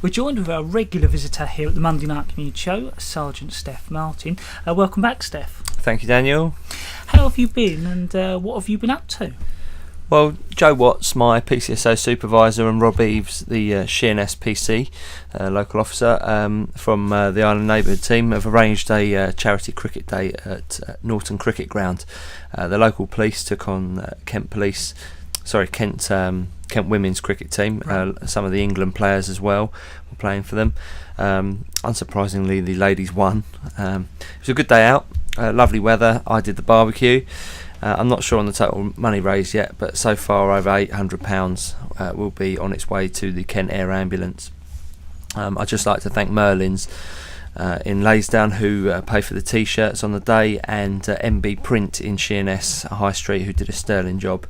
We're joined with our regular visitor here at the Monday Night Community Show, Sergeant Steph Martin. Welcome back, Steph. Thank you, Daniel. How have you been and what have you been up to? Well, Joe Watts, my PCSO supervisor, and Rob Eves, the Sheerness PC local officer from the Island Neighbourhood team, have arranged a charity cricket day at Norton Cricket Ground. The local police took on Kent Women's Cricket Team. Some of the England players as well were playing for them. Unsurprisingly, the ladies won. It was a good day out, lovely weather. I did the barbecue. I'm not sure on the total money raised yet, but so far over £800 will be on its way to the Kent Air Ambulance. I'd just like to thank Merlin's in Laysdown, who pay for the t-shirts on the day, and MB Print in Sheerness High Street, who did a sterling job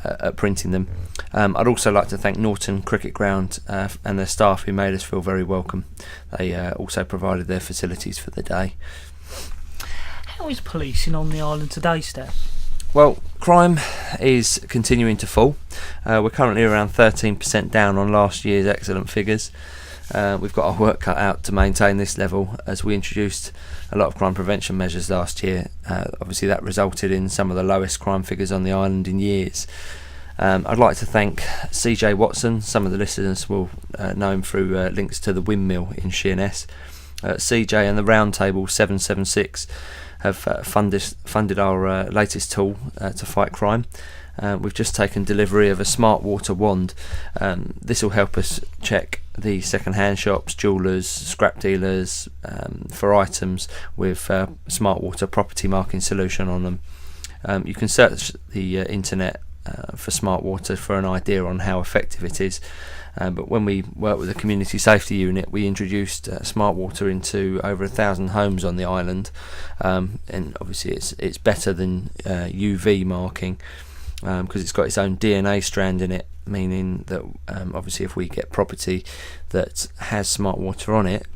at printing them. I'd also like to thank Norton Cricket Ground and their staff, who made us feel very welcome. They also provided their facilities for the day. How is policing on the island today, Steph? Well, crime is continuing to fall. We're currently around 13% down on last year's excellent figures. We've got our work cut out to maintain this level, as we introduced a lot of crime prevention measures last year. Obviously that resulted in some of the lowest crime figures on the island in years. I'd like to thank CJ Watson. Some of the listeners will know him through links to the windmill in Sheerness. CJ and the Roundtable 776 have funded our latest tool to fight crime. We've just taken delivery of a smart water wand. This will help us check the second-hand shops, jewellers, scrap dealers for items with smart water property marking solution on them. You can search the internet for smart water for an idea on how effective it is. But when we worked with the community safety unit, we introduced smart water into over 1,000 homes on the island, and obviously it's better than UV marking, because it's got its own DNA strand in it, meaning that obviously if we get property that has smart water on it,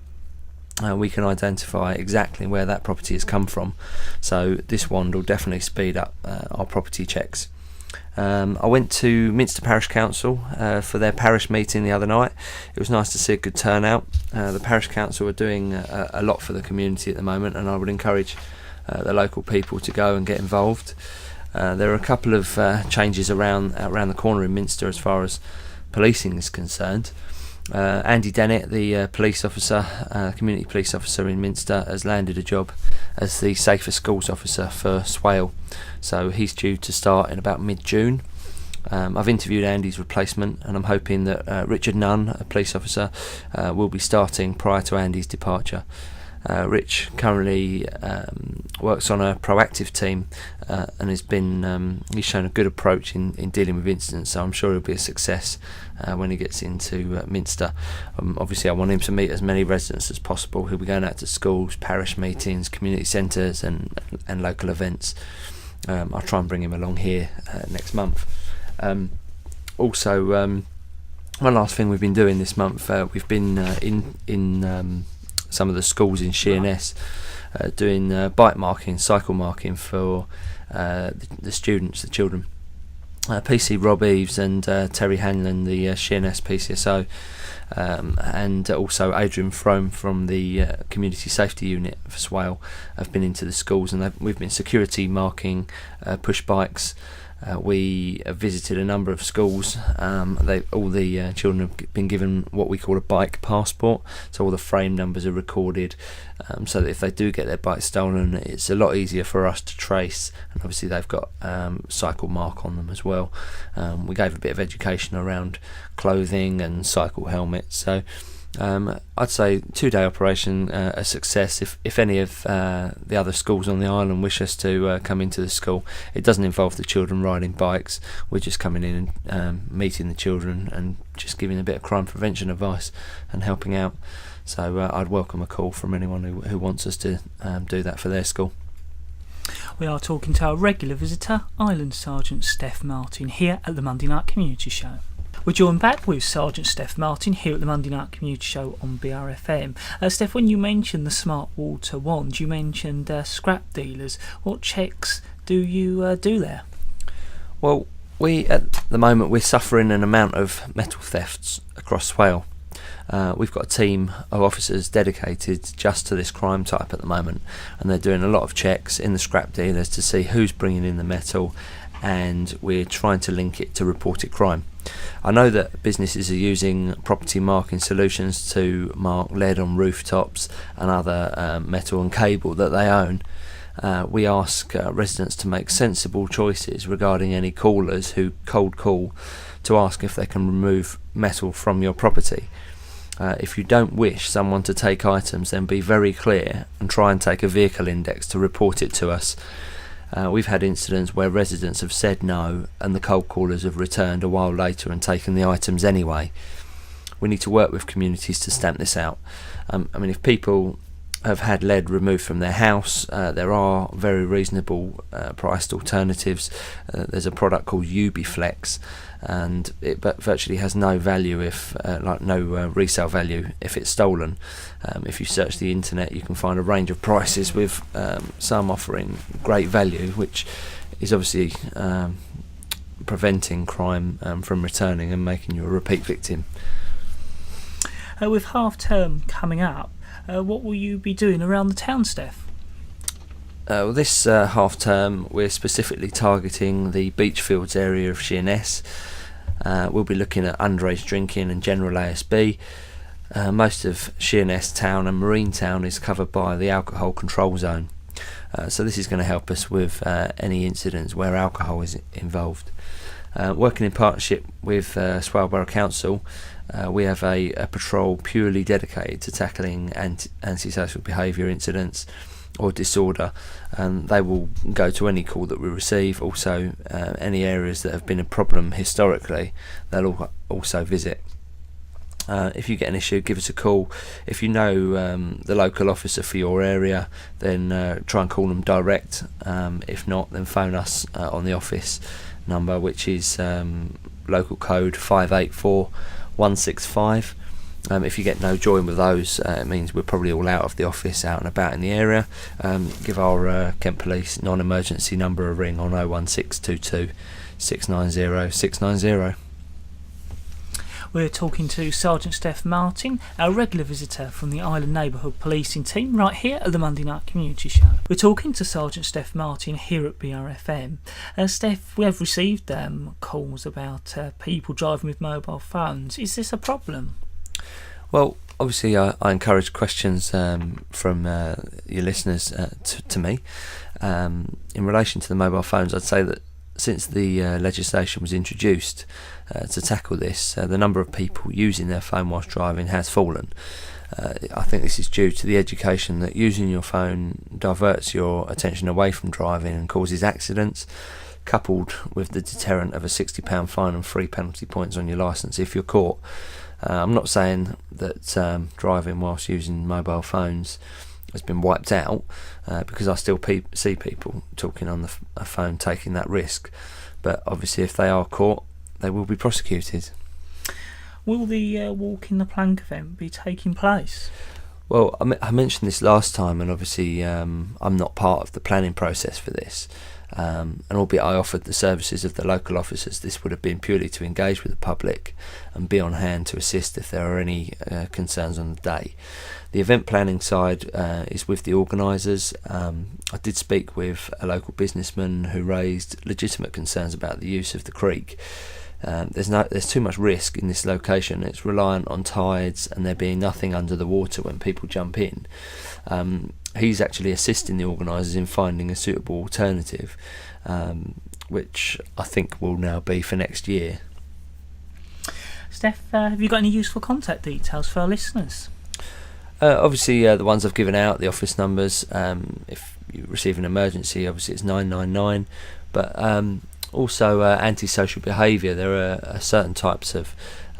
we can identify exactly where that property has come from. So this wand will definitely speed up our property checks. I went to Minster Parish Council for their parish meeting the other night. It was nice to see a good turnout. The Parish Council are doing a lot for the community at the moment, and I would encourage the local people to go and get involved. There are a couple of changes around the corner in Minster as far as policing is concerned. Andy Dennett, the police officer, community police officer in Minster, has landed a job as the Safer Schools officer for Swale. So he's due to start in about mid-June. I've interviewed Andy's replacement, and I'm hoping that Richard Nunn, a police officer, will be starting prior to Andy's departure. Rich currently works on a proactive team and he's shown a good approach in dealing with incidents, so I'm sure he'll be a success when he gets into Minster. Obviously I want him to meet as many residents as possible. He'll be going out to schools, parish meetings, community centres and local events. I'll try and bring him along here next month. Also, one last thing we've been doing this month, we've been in some of the schools in Sheerness doing bike marking, cycle marking for the students, the children. PC Rob Eves and Terry Hanlon, the Sheerness PCSO, and also Adrian Frome from the community safety unit for Swale have been into the schools, and we've been security marking push bikes. We have visited a number of schools. All the children have been given what we call a bike passport, so all the frame numbers are recorded, so that if they do get their bike stolen, it's a lot easier for us to trace, and obviously they've got cycle mark on them as well. We gave a bit of education around clothing and cycle helmets, so I'd say 2-day operation a success. If any of the other schools on the island wish us to come into the school, it doesn't involve the children riding bikes. We're just coming in and meeting the children and just giving a bit of crime prevention advice and helping out. So I'd welcome a call from anyone who wants us to do that for their school. We are talking to our regular visitor, Island Sergeant Steph Martin, here at the Monday Night Community Show. We're joined back with Sergeant Steph Martin here at the Monday Night Community Show on BRFM. Steph, when you mentioned the smart water wand, you mentioned scrap dealers. What checks do you do there? Well, at the moment we're suffering an amount of metal thefts across Swale. We've got a team of officers dedicated just to this crime type at the moment, and they're doing a lot of checks in the scrap dealers to see who's bringing in the metal, and we're trying to link it to reported crime. I know that businesses are using property marking solutions to mark lead on rooftops and other metal and cable that they own. We ask residents to make sensible choices regarding any callers who cold call to ask if they can remove metal from your property. If you don't wish someone to take items, then be very clear and try and take a vehicle index to report it to us. We've had incidents where residents have said no and the cold callers have returned a while later and taken the items anyway. We need to work with communities to stamp this out. If people have had lead removed from their house, there are very reasonable priced alternatives. There's a product called Ubiflex, and it virtually has no value no resale value if it's stolen. If you search the internet, you can find a range of prices, with some offering great value, which is obviously preventing crime from returning and making you a repeat victim. With half term coming up, what will you be doing around the town, Steph? This half term, we're specifically targeting the Beachfields area of Sheerness. We'll be looking at underage drinking and general ASB. Most of Sheerness town and Marine town is covered by the alcohol control zone. So this is going to help us with any incidents where alcohol is involved. Working in partnership with Swale Borough Council, we have a patrol purely dedicated to tackling antisocial behaviour incidents or disorder, and they will go to any call that we receive. Also, any areas that have been a problem historically, they'll also visit. If you get an issue, give us a call. If you know the local officer for your area, then try and call them direct. If not, then phone us on the office number, which is local code 584165. If you get no join with those, it means we're probably all out of the office, out and about in the area. Give our Kent Police non-emergency number a ring on 01622 690 690. We're talking to Sergeant Steph Martin, our regular visitor from the Island Neighbourhood Policing team, right here at the Monday Night Community Show. We're talking to Sergeant Steph Martin here at BRFM. Steph, we have received calls about people driving with mobile phones. Is this a problem? Well, obviously I encourage questions from your listeners to me. In relation to the mobile phones, I'd say that since the legislation was introduced to tackle this, the number of people using their phone whilst driving has fallen. I think this is due to the education that using your phone diverts your attention away from driving and causes accidents, coupled with the deterrent of a £60 fine and 3 penalty points on your licence if you're caught. I'm not saying that driving whilst using mobile phones has been wiped out, because I still see people talking on a phone taking that risk, but obviously if they are caught, they will be prosecuted. Will the Walk in the Plank event be taking place? Well, I mentioned this last time, and obviously I'm not part of the planning process for this, and albeit I offered the services of the local officers, this would have been purely to engage with the public and be on hand to assist if there are any concerns on the day. The event planning side is with the organisers. I did speak with a local businessman who raised legitimate concerns about the use of the creek. There's too much risk in this location. It's reliant on tides and there being nothing under the water when people jump in. He's actually assisting the organisers in finding a suitable alternative, which I think will now be for next year. Steph, have you got any useful contact details for our listeners? Obviously, the ones I've given out, the office numbers. If you receive an emergency, obviously it's 999. But also antisocial behaviour. There are certain types of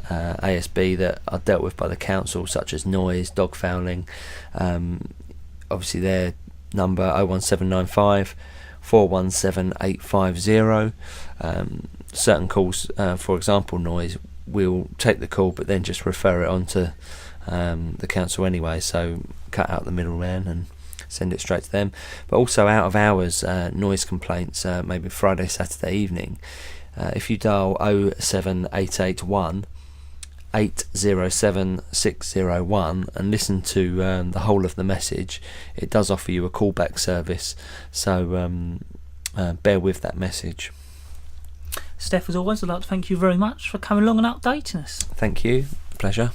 ASB that are dealt with by the council, such as noise, dog fouling. Obviously, their number 01795 417 850. Certain calls, for example, noise, we'll take the call, but then just refer it on to the council anyway, so cut out the middleman and send it straight to them. But also out of hours noise complaints, maybe Friday, Saturday evening, if you dial 07881 807601 and listen to the whole of the message, it does offer you a callback service, so bear with that message. Steph, as always, I'd like to thank you very much for coming along and updating us. Thank you. Pleasure.